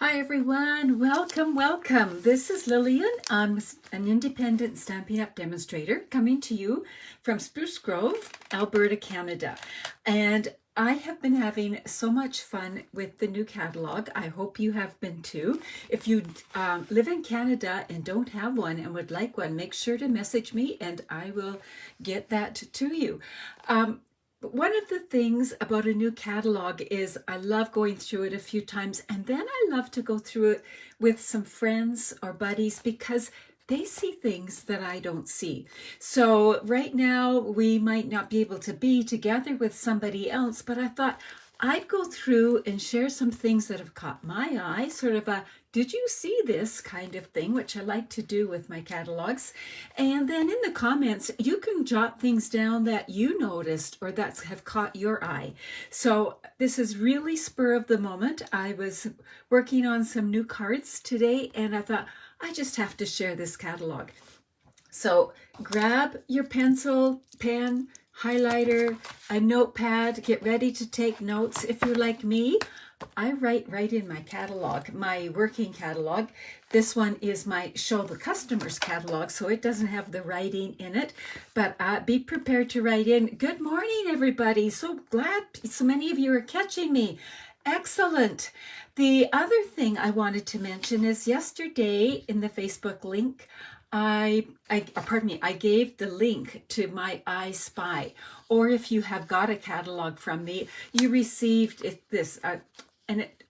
Hi everyone, welcome, welcome. This is Lillian. I'm an independent Stampin' Up! Demonstrator coming to you from Spruce Grove, Alberta, Canada. And I have been having so much fun with the new catalog. I hope you have been too. If you live in Canada and don't have one and would like one, make sure to message me and I will get that to you. But one of the things about a new catalog is I love going through it a few times, and then I love to go through it with some friends or buddies because they see things that I don't see. So right now we might not be able to be together with somebody else, but I thought I'd go through and share some things that have caught my eye, sort of a did you see this kind of thing, which I like to do with my catalogs. And then in the comments, you can jot things down that you noticed or that have caught your eye. So this is really spur of the moment. I was working on some new cards today and I thought, I just have to share this catalog. So grab your pencil, pen, highlighter, a notepad, get ready to take notes. If you're like me, I write right in my catalog, my working catalog. This one is my show the customers catalog, so it doesn't have the writing in it, but be prepared to write in. Good morning, everybody. So glad so many of you are catching me. Excellent. The other thing I wanted to mention is yesterday in the Facebook link, I gave the link to my I Spy, or if you have got a catalog from me, you received this,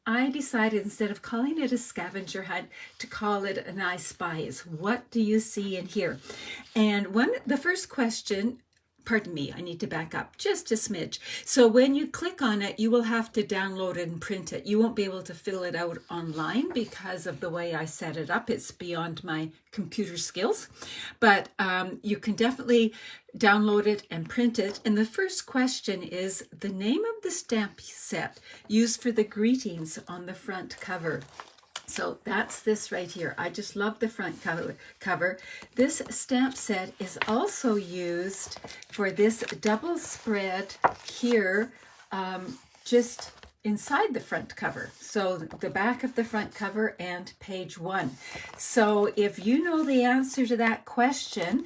I decided instead of calling it a scavenger hunt to call it an I Spy. Is what do you see in here? And the first question, pardon me, I need to back up just a smidge. So when you click on it, you will have to download it and print it. You won't be able to fill it out online because of the way I set it up. It's beyond my computer skills, but you can definitely download it and print it. And the first question is the name of the stamp set used for the greetings on the front cover. So that's this right here. I just love the front cover. This stamp set is also used for this double spread here, just inside the front cover. So the back of the front cover and page 1. So if you know the answer to that question,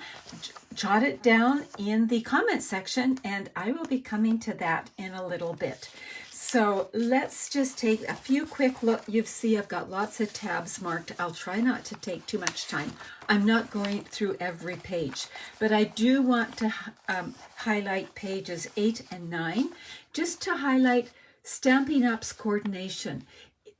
jot it down in the comment section and I will be coming to that in a little bit. So let's just take a few quick look. You see I've got lots of tabs marked. I'll try not to take too much time. I'm not going through every page, but I do want to highlight pages 8 and 9 just to highlight Stampin' Up's coordination.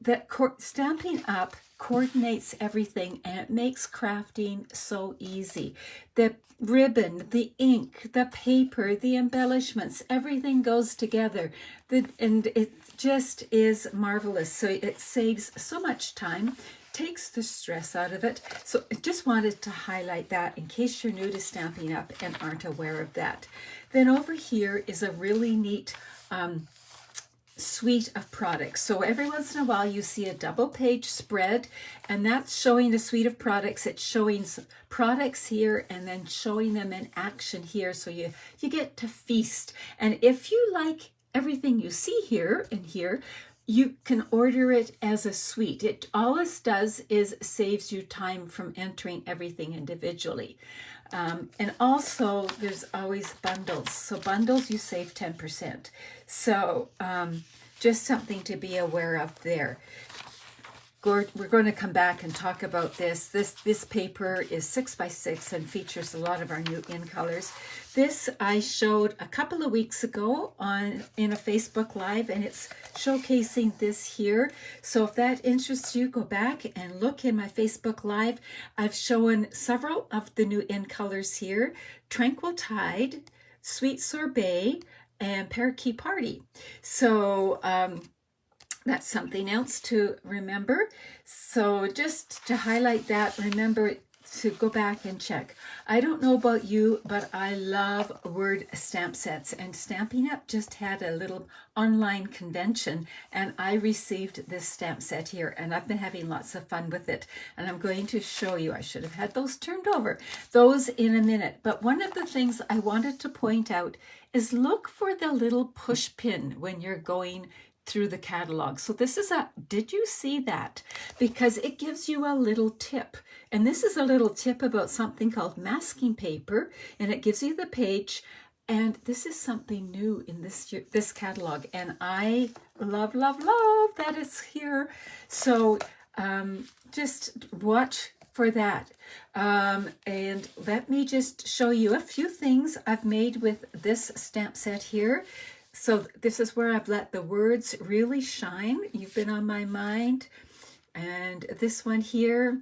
That Stampin' Up coordinates everything and it makes crafting so easy. The ribbon, the ink, the paper, the embellishments, everything goes together. And it just is marvelous. So it saves so much time, takes the stress out of it. So I just wanted to highlight that in case you're new to Stampin' Up and aren't aware of that. Then over here is a really neat suite of products. So every once in a while you see a double page spread and that's showing a suite of products. It's showing products here and then showing them in action here. So you get to feast. And if you like everything you see here and here, you can order it as a suite. All this does is saves you time from entering everything individually. And also there's always bundles. So bundles, you save 10%. So just something to be aware of there. We're going to come back and talk about this. This paper is 6x6 and features a lot of our new in colors. This I showed a couple of weeks ago in a Facebook Live, and it's showcasing this here. So if that interests you, go back and look in my Facebook Live. I've shown several of the new in colors here: Tranquil Tide, Sweet Sorbet, and Parakeet Party. So that's something else to remember. So just to highlight that, remember to go back and check. I don't know about you, but I love word stamp sets, and Stampin' Up just had a little online convention and I received this stamp set here and I've been having lots of fun with it, and I'm going to show you. I should have had those turned over, those in a minute. But one of the things I wanted to point out is look for the little push pin when you're going through the catalog. So this is did you see that? Because it gives you a little tip. And this is a little tip about something called masking paper, and it gives you the page. And this is something new in this catalog, and I love, love, love that it's here. So just watch for that. And let me just show you a few things I've made with this stamp set here. So this is where I've let the words really shine. You've been on my mind. And this one here,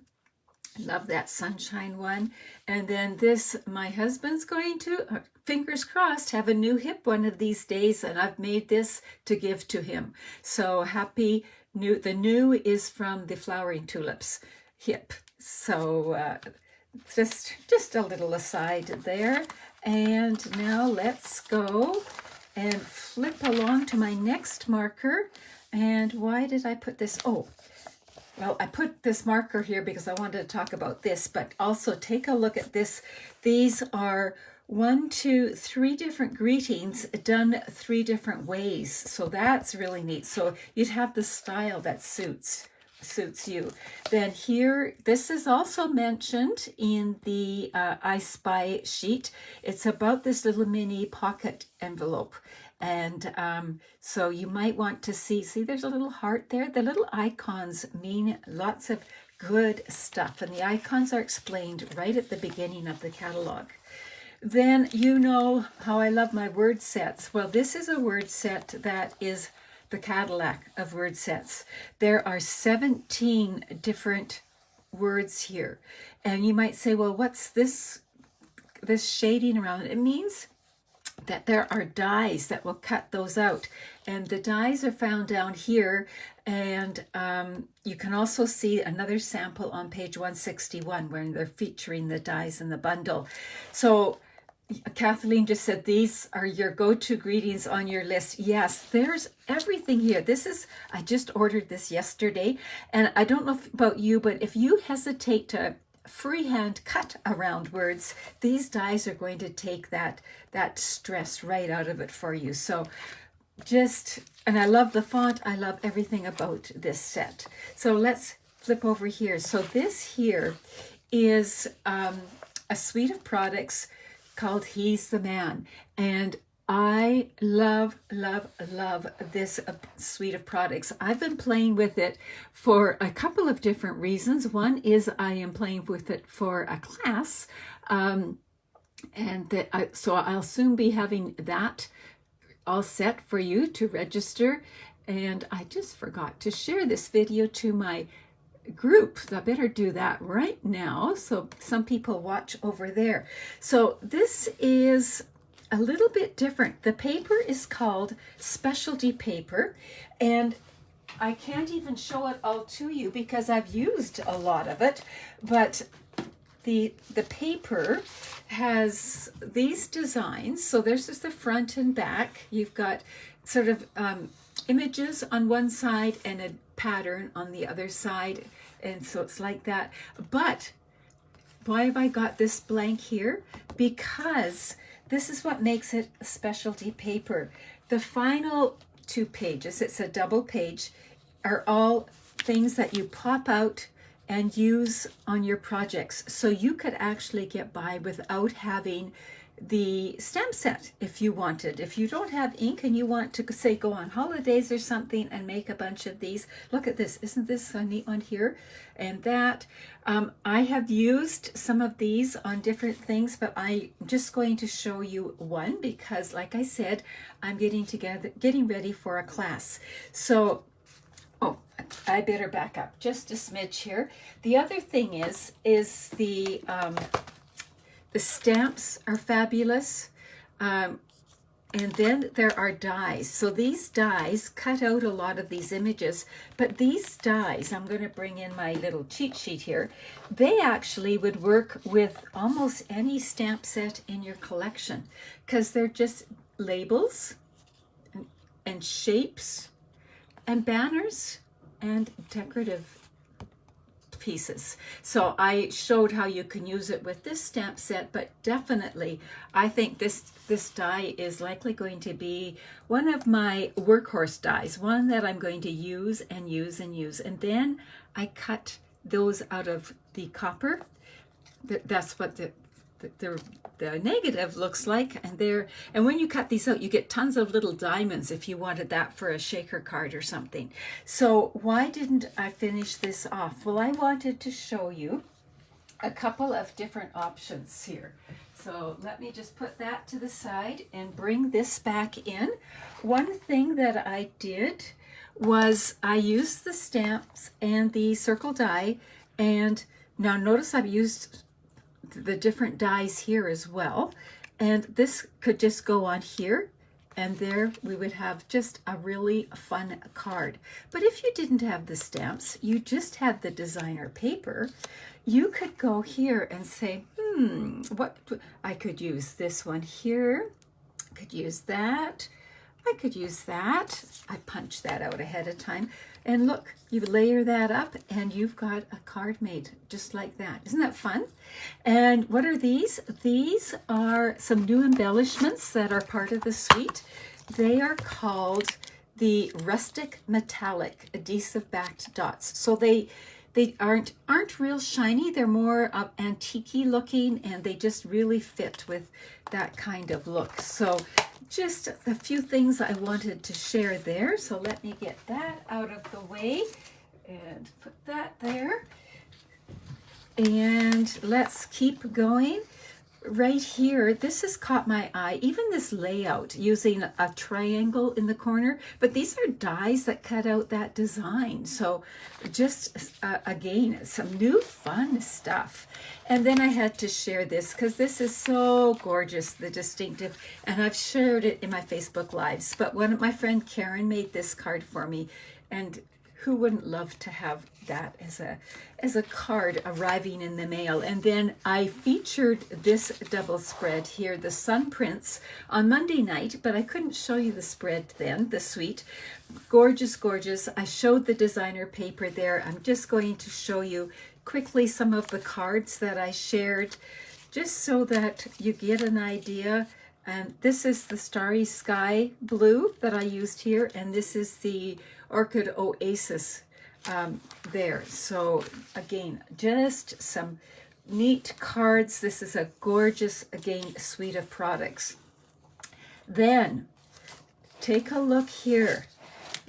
love that sunshine one. And then this, my husband's going to, fingers crossed, have a new hip one of these days, and I've made this to give to him. So happy new, the new is from the Flowering Tulips hip. So just a little aside there. And now let's go and flip along to my next marker. And why did I put this? Oh, well, I put this marker here because I wanted to talk about this, but also take a look at this. These are 1, 2, 3 different greetings done 3 different ways. So that's really neat. So you'd have the style that suits you. Then here, this is also mentioned in the I Spy sheet. It's about this little mini pocket envelope. And so you might want to see there's a little heart there. The little icons mean lots of good stuff, and the icons are explained right at the beginning of the catalog. Then you know how I love my word sets. Well, this is a word set that is the Cadillac of word sets. There are 17 different words here. And you might say, well, what's this shading around? It means that there are dies that will cut those out, and the dies are found down here. And you can also see another sample on page 161 where they're featuring the dies in the bundle. So Kathleen just said these are your go-to greetings on your list. Yes, there's everything here. I just ordered this yesterday, and I don't know about you, but if you hesitate to freehand cut around words, these dies are going to take that stress right out of it for you. So and I love the font. I love everything about this set. So let's flip over here. So this here is a suite of products called He's the Man. And I love, love, love this suite of products. I've been playing with it for a couple of different reasons. One is I am playing with it for a class. So I'll soon be having that all set for you to register. And I just forgot to share this video to my group. I better do that right now so some people watch over there. So this is a little bit different. The paper is called specialty paper, and I can't even show it all to you because I've used a lot of it, but the paper has these designs. So there's just the front and back. You've got sort of images on one side and a pattern on the other side, and so it's like that. But why have I got this blank here? Because this is what makes it a specialty paper. The final 2 pages, it's a double page, are all things that you pop out and use on your projects. So you could actually get by without having the stamp set if you wanted. If you don't have ink and you want to, say, go on holidays or something and make a bunch of these, look at this. Isn't this a neat one here? And that, I have used some of these on different things, but I'm just going to show you one because, like I said, I'm getting ready for a class. So, oh, I better back up just a smidge here. The other thing is the stamps are fabulous. And then there are dies. So these dies cut out a lot of these images, but these dies, I'm going to bring in my little cheat sheet here, they actually would work with almost any stamp set in your collection because they're just labels and shapes and banners and decorative pieces. So I showed how you can use it with this stamp set, but definitely I think this die is likely going to be one of my workhorse dies, one that I'm going to use and use and use. And then I cut those out of the copper. That's what the negative looks like, and when you cut these out, you get tons of little diamonds if you wanted that for a shaker card or something. So why didn't I finish this off? Well, I wanted to show you a couple of different options here. So let me just put that to the side and bring this back in. One thing that I did was I used the stamps and the circle die, and now notice I've used the different dies here as well, and this could just go on here, and there we would have just a really fun card. But if you didn't have the stamps, you just had the designer paper, you could go here and say, what I could use this one here, could use that, I could use that. I punched that out ahead of time. And look, you layer that up and you've got a card made just like that. Isn't that fun? And what are these? These are some new embellishments that are part of the suite. They are called the Rustic Metallic Adhesive Backed Dots. So they aren't real shiny. They're more antique-y looking, and they just really fit with that kind of look. So just a few things I wanted to share there. So let me get that out of the way and put that there. And let's keep going. Right here, this has caught my eye, even this layout using a triangle in the corner, but these are dies that cut out that design. So just again, some new fun stuff. And then I had to share this because this is so gorgeous, the distinctive, and I've shared it in my Facebook Lives, but my friend Karen made this card for me, and who wouldn't love to have that as a card arriving in the mail? And then I featured this double spread here, the Sun Prince, on Monday night, but I couldn't show you the spread then, the suite. Gorgeous, gorgeous. I showed the designer paper there. I'm just going to show you quickly some of the cards that I shared, just so that you get an idea. And this is the Starry Sky blue that I used here, and this is the Orchid Oasis there. So again, just some neat cards. This is a gorgeous, again, suite of products. Then take a look here.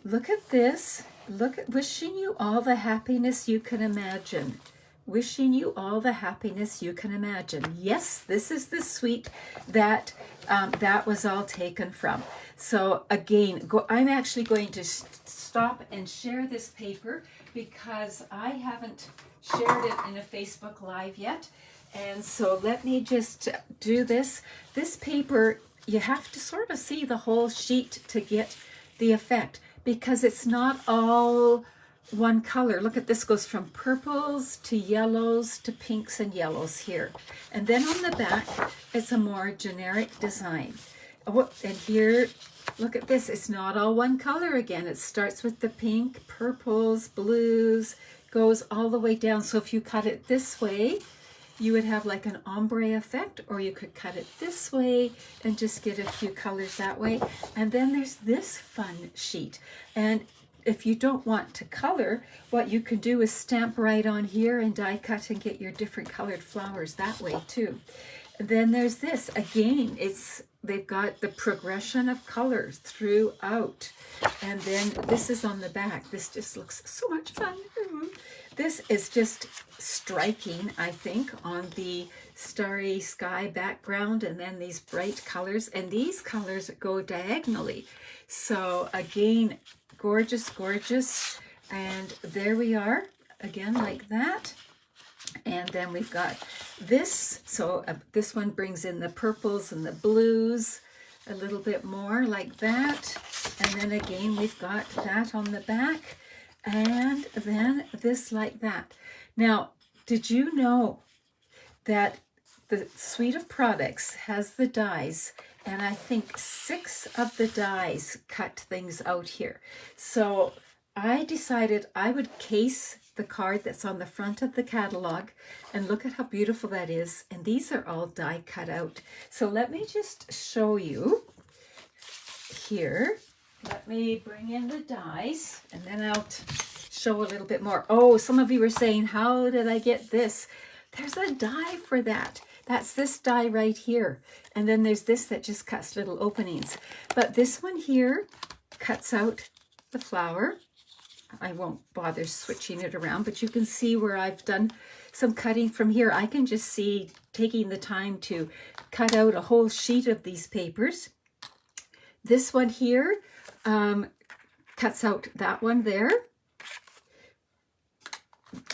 Look at this. Look at wishing you all the happiness you can imagine. Wishing you all the happiness you can imagine. Yes, this is the suite that that was all taken from. So again, I'm actually going to stop and share this paper because I haven't shared it in a Facebook Live yet. And so let me just do this. This paper, you have to sort of see the whole sheet to get the effect, because it's not all one color. Look at this, goes from purples to yellows to pinks and yellows here. And then on the back, it's a more generic design. Oh, and here, look at this. It's not all one color again. It starts with the pink, purples, blues, goes all the way down. So if you cut it this way, you would have like an ombre effect, or you could cut it this way and just get a few colors that way. And then there's this fun sheet. And if you don't want to color, what you can do is stamp right on here and die cut and get your different colored flowers that way too. And then there's this. Again, they've got the progression of colors throughout. And then this is on the back. This just looks so much fun. This is just striking, I think, on the starry sky background, and then these bright colors, and these colors go diagonally. So again, gorgeous, gorgeous. And there we are again, like that. And then we've got this. So this one brings in the purples and the blues a little bit more, like that. And then again, we've got that on the back. And then this like that. Now, did you know that the suite of products has the dies, and I think 6 of the dies cut things out here. So I decided I would case the card that's on the front of the catalog, and look at how beautiful that is. And these are all die cut out. So let me just show you here. Let me bring in the dies, and then I'll show a little bit more. Oh, some of you were saying, how did I get this? There's a die for that. That's this die right here. And then there's this that just cuts little openings. But this one here cuts out the flower. I won't bother switching it around, but you can see where I've done some cutting from here. I can just see taking the time to cut out a whole sheet of these papers. This one here cuts out that one there.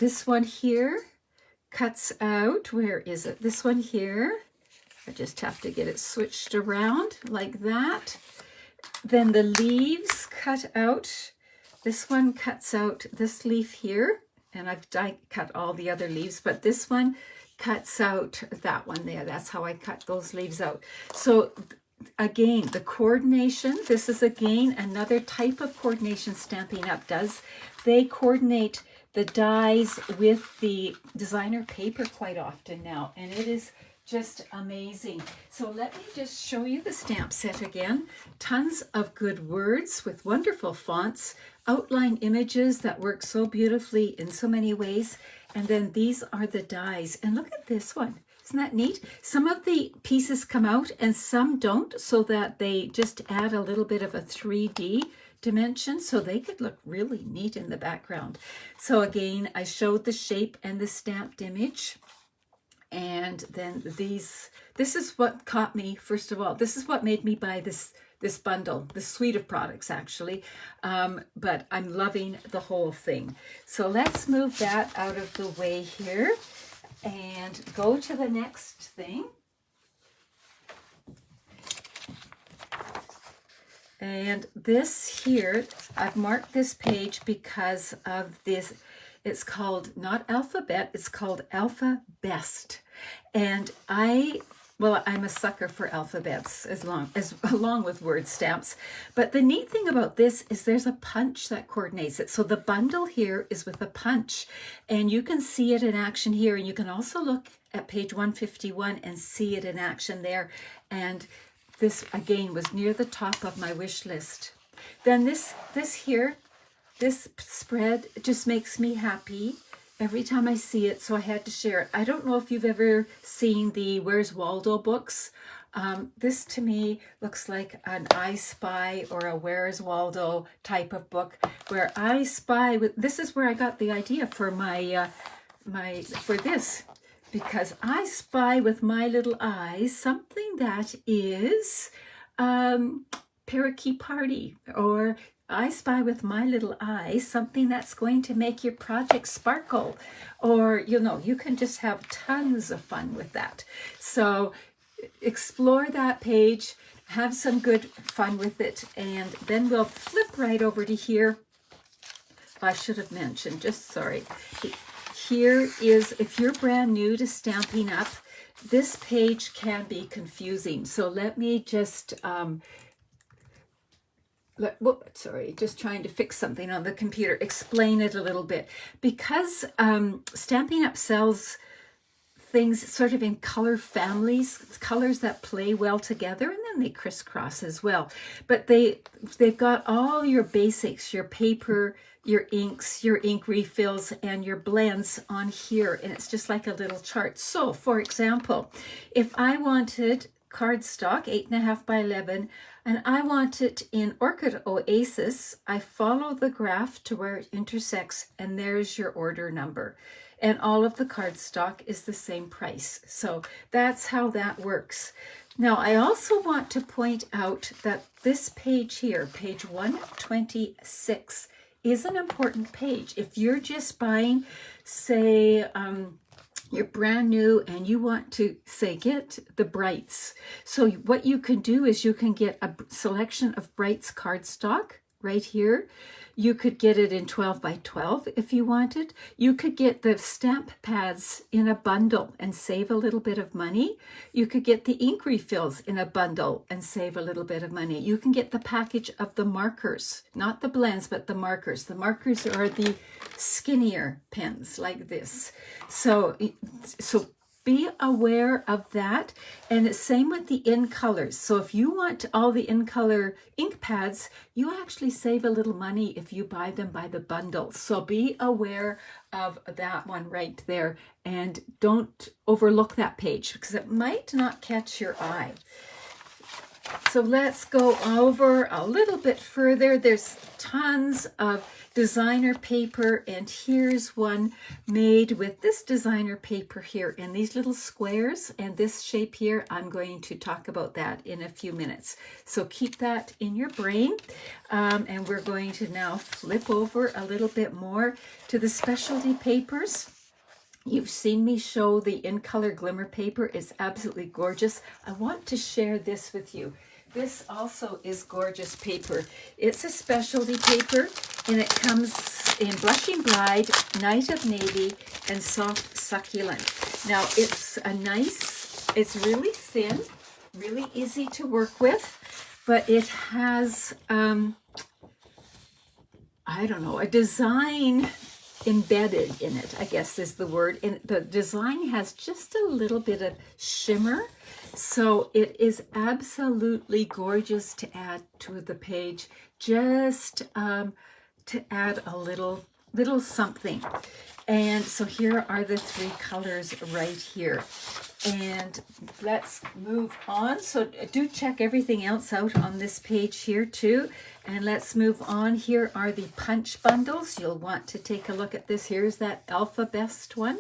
This one here cuts out, where is it? This one here. I just have to get it switched around like that. Then the leaves cut out. This one cuts out this leaf here, and I've die cut all the other leaves, but this one cuts out that one there. That's how I cut those leaves out. So again, the coordination, this is again another type of coordination Stampin' Up! Does. They coordinate the dies with the designer paper quite often now, and it is just amazing. So let me just show you the stamp set again. Tons of good words with wonderful fonts, outline images that work so beautifully in so many ways, and then these are the dies. And look at this one. Isn't that neat? Some of the pieces come out and some don't, so that they just add a little bit of a 3D dimension, so they could look really neat in the background. So again, I showed the shape and the stamped image. And then this is what caught me, first of all. This is what made me buy this bundle, this suite of products actually. But I'm loving the whole thing. So let's move that out of the way here and go to the next thing. And this here, I've marked this page because of this. It's called not alphabet, it's called Alpha Best. And I'm a sucker for alphabets along with word stamps. But the neat thing about this is there's a punch that coordinates it. So the bundle here is with a punch, and you can see it in action here. And you can also look at page 151 and see it in action there. And this again was near the top of my wish list. Then this spread just makes me happy every time I see it, so I had to share it. I don't know if you've ever seen the Where's Waldo books. This to me looks like an I Spy or a Where's Waldo type of book, where I spy with. This is where I got the idea for for this, because I spy with my little eyes something that is parakeet party, or I spy with my little eyes something that's going to make your project sparkle, or you can just have tons of fun with that. So explore that page, have some good fun with it, and then we'll flip right over to here. I should have mentioned, here is, if you're brand new to Stampin' Up, this page can be confusing. So let me just just trying to fix something on the computer, explain it a little bit. Because Stampin' Up sells things sort of in color families, colors that play well together, and then they crisscross as well. But they've got all your basics, your paper, your inks, your ink refills, and your blends on here, and it's just like a little chart. So for example, if I wanted cardstock 8.5 by 11, and I want it in Orchid Oasis, I follow the graph to where it intersects, and there's your order number. And all of the cardstock is the same price. So that's how that works. Now, I also want to point out that this page here, page 126, is an important page. If you're just buying, say, you're brand new and you want to, say, get the Brights. So what you can do is you can get a selection of Brights cardstock right here. You could get it in 12 by 12 if you wanted. You could get the stamp pads in a bundle and save a little bit of money. You could get the ink refills in a bundle and save a little bit of money. You can get the package of the markers, not the blends, but the markers. The markers are the skinnier pens like this. So be aware of that. And it's same with the in colors. So if you want all the in color ink pads, you actually save a little money if you buy them by the bundle. So be aware of that one right there, and don't overlook that page because it might not catch your eye. So let's go over a little bit further. There's tons of designer paper, and here's one made with this designer paper here and these little squares and this shape here. I'm going to talk about that in a few minutes. So keep that in your brain. And we're going to now flip over a little bit more to the specialty papers. You've seen me show the in color glimmer paper. It's absolutely gorgeous. I want to share this with you. This also is gorgeous paper. It's a specialty paper, and it comes in Blushing Bride, Night of Navy, and Soft Succulent. Now it's it's really thin, really easy to work with, but it has, I don't know, a design embedded in it, I guess is the word. And the design has just a little bit of shimmer. So it is absolutely gorgeous to add to the page, just to add a little something. And so here are the three colors right here. And let's move on. So do check everything else out on this page here too. And let's move on. Here are the punch bundles. You'll want to take a look at this. Here's that Alpha Best one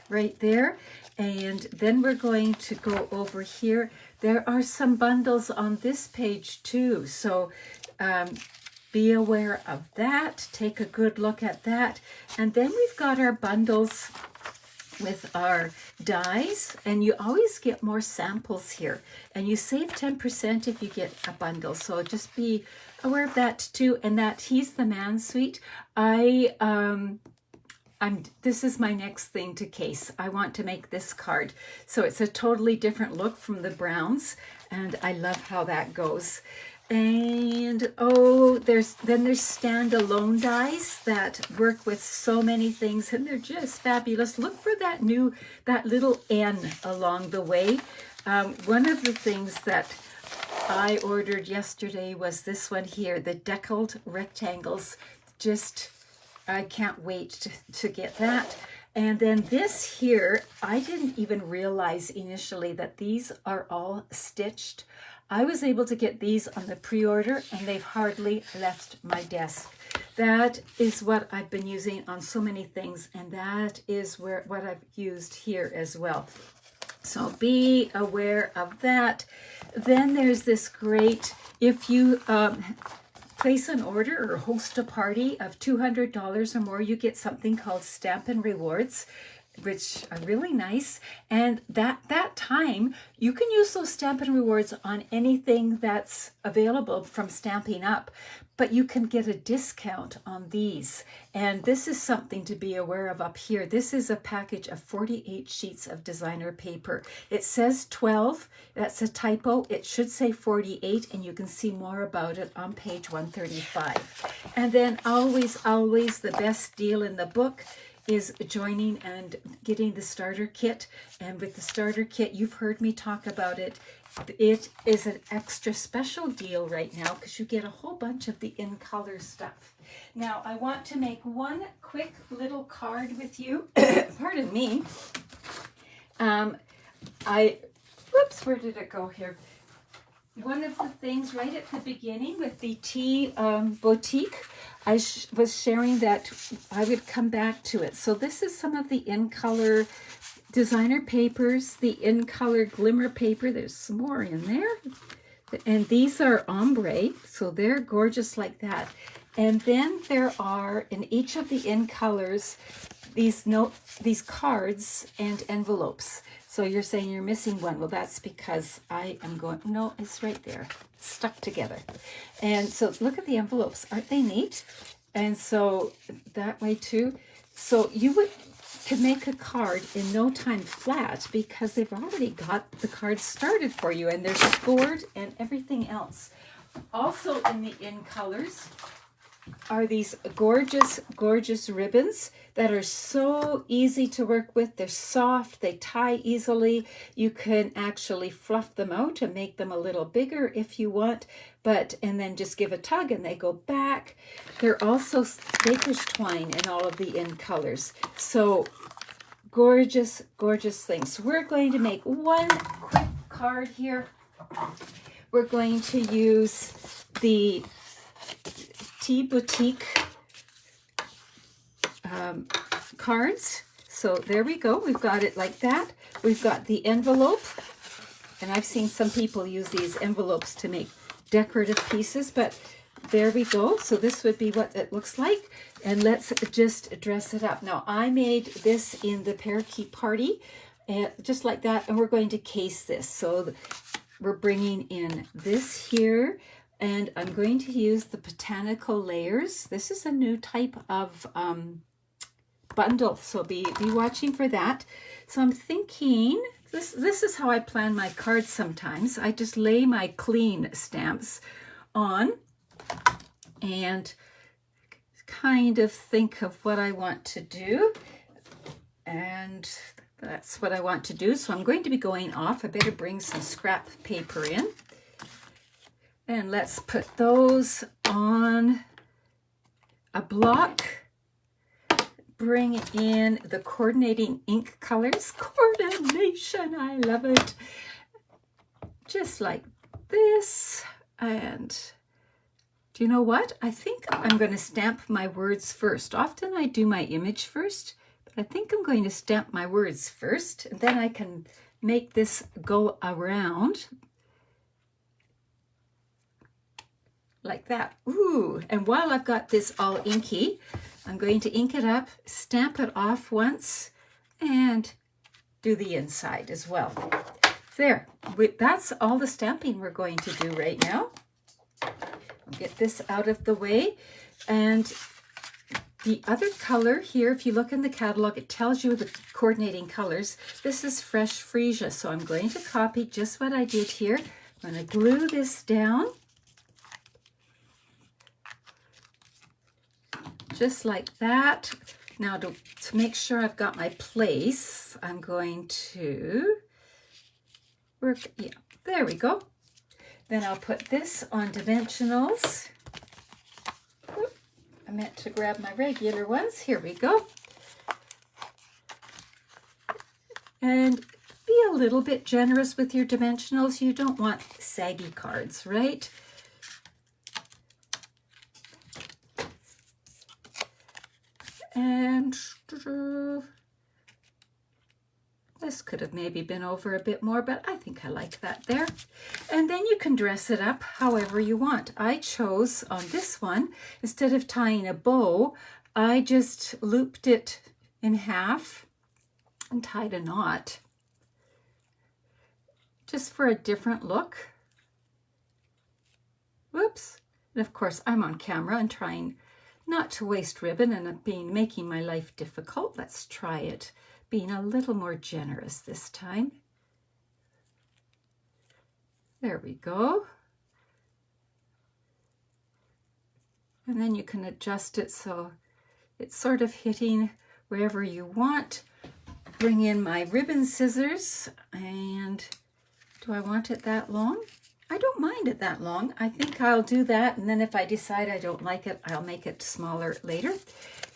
right there. And then we're going to go over here. There are some bundles on this page too. So be aware of that. Take a good look at that. And then we've got our bundles with our dies, and you always get more samples here, and you save 10% if you get a bundle. So just be aware of that too. And that He's the Man suite, this is my next thing to case. I want to make this card. So it's a totally different look from the browns, and I love how that goes. And there's standalone dies that work with so many things, and they're just fabulous. Look for that little N along the way. One of the things that I ordered yesterday was this one here, the Deckled Rectangles. I can't wait to get that. And then this here, I didn't even realize initially that these are all stitched. I was able to get these on the pre-order, and they've hardly left my desk. That is what I've been using on so many things, and that is what I've used here as well. So be aware of that. Then there's this great, if you place an order or host a party of $200 or more, you get something called Stampin' Rewards, which are really nice. And that time, you can use those Stampin' Rewards on anything that's available from Stampin' Up, but you can get a discount on these. And this is something to be aware of up here. This is a package of 48 sheets of designer paper. It says 12, that's a typo. It should say 48, and you can see more about it on page 135. And then always the best deal in the book is joining and getting the starter kit. And with the starter kit, you've heard me talk about it. It is an extra special deal right now because you get a whole bunch of the in color stuff. Now I want to make one quick little card with you. Pardon me. Where did it go here? One of the things right at the beginning with the tea boutique, I was sharing that I would come back to it. So this is some of the in color designer papers, the in color glimmer paper. There's some more in there. And these are ombre, so they're gorgeous like that. And then there are, in each of the in colors, these cards and envelopes. So you're saying you're missing one. Well, that's because I am going, no, it's right there, stuck together. And so look at the envelopes. Aren't they neat? And so that way too. So you could make a card in no time flat because they've already got the cards started for you, and they're scored and everything else. Also in the in colors, are these gorgeous, gorgeous ribbons that are so easy to work with. They're soft, they tie easily. You can actually fluff them out and make them a little bigger if you want, and then just give a tug and they go back. They're also baker's twine in all of the in colors. So gorgeous, gorgeous things. So we're going to make one quick card here. We're going to use the Tea Boutique cards. So there we go. We've got it like that. We've got the envelope, and I've seen some people use these envelopes to make decorative pieces, but there we go. So this would be what it looks like, and let's just dress it up. Now I made this in the parakeet party, just like that, and we're going to case this. So we're bringing in this here, and I'm going to use the botanical layers. This is a new type of bundle, so be watching for that. So I'm thinking, this is how I plan my cards sometimes. I just lay my clean stamps on and kind of think of what I want to do, and that's what I want to do. So I'm going to be going off. I better bring some scrap paper in. And let's put those on a block. Bring in the coordinating ink colors. Coordination, I love it. Just like this. And do you know what? I think I'm going to stamp my words first. Often I do my image first, but I think I'm going to stamp my words first. And then I can make this go around like that. Ooh, and while I've got this all inky, I'm going to ink it up, stamp it off once, and do the inside as well. There, that's all the stamping we're going to do right now. I'll get this out of the way. And the other color here, if you look in the catalog, it tells you the coordinating colors. This is Fresh Freesia, so I'm going to copy just what I did here. I'm going to glue this down. Just like that. Now to make sure I've got my place, I'm going to work, yeah, there we go. Then I'll put this on dimensionals. Oop, I meant to grab my regular ones. Here we go. And be a little bit generous with your dimensionals. You don't want saggy cards, right? And this could have maybe been over a bit more, but I think I like that there. And then you can dress it up however you want. I chose on this one, instead of tying a bow, I just looped it in half and tied a knot, just for a different look. Whoops. And of course, I'm on camera and trying not to waste ribbon and making my life difficult. Let's try it, being a little more generous this time. There we go. And then you can adjust it so it's sort of hitting wherever you want. Bring in my ribbon scissors, and do I want it that long? I don't mind it that long. I think I'll do that, and then if I decide I don't like it, I'll make it smaller later.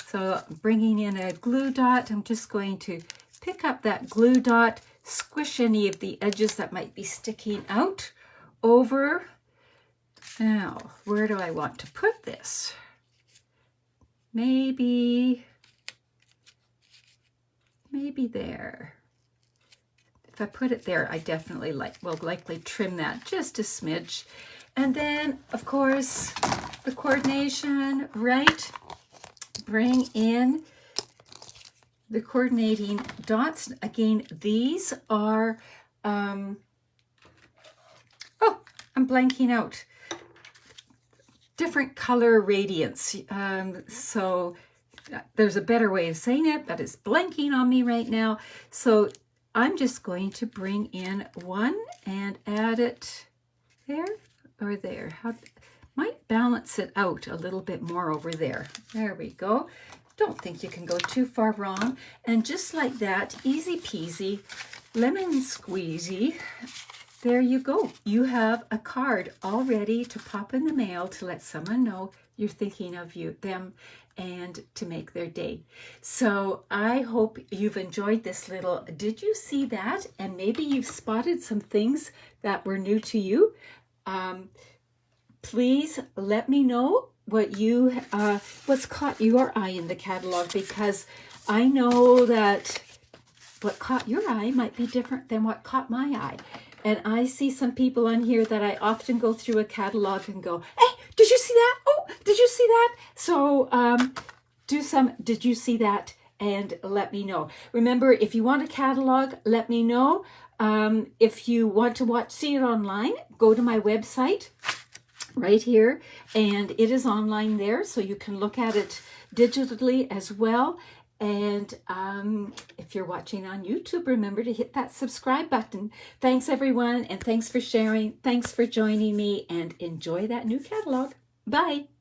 So bringing in a glue dot, I'm just going to pick up that glue dot, squish any of the edges that might be sticking out over. Now, where do I want to put this? Maybe there. If I put it there, I definitely will likely trim that just a smidge. And then, of course, the coordination, right? Bring in the coordinating dots. Again, these are, oh, I'm blanking out. Different color radiance. So there's a better way of saying it, but it's blanking on me right now. So I'm just going to bring in one and add it there or there. Might balance it out a little bit more over there. There we go. Don't think you can go too far wrong. And just like that, easy peasy, lemon squeezy, there you go. You have a card all ready to pop in the mail to let someone know you're thinking of them and to make their day. So I hope you've enjoyed this little, did you see that? And maybe you've spotted some things that were new to you. Please let me know what's caught your eye in the catalog, because I know that what caught your eye might be different than what caught my eye. And I see some people on here that I often go through a catalog and go, hey, did you see that? Oh, did you see that? So did you see that? And let me know. Remember, if you want a catalog, let me know. If you want to see it online, go to my website right here, and it is online there, so you can look at it digitally as well. And if you're watching on YouTube, remember to hit that subscribe button. Thanks everyone, and thanks for sharing. Thanks for joining me, and enjoy that new catalog. Bye.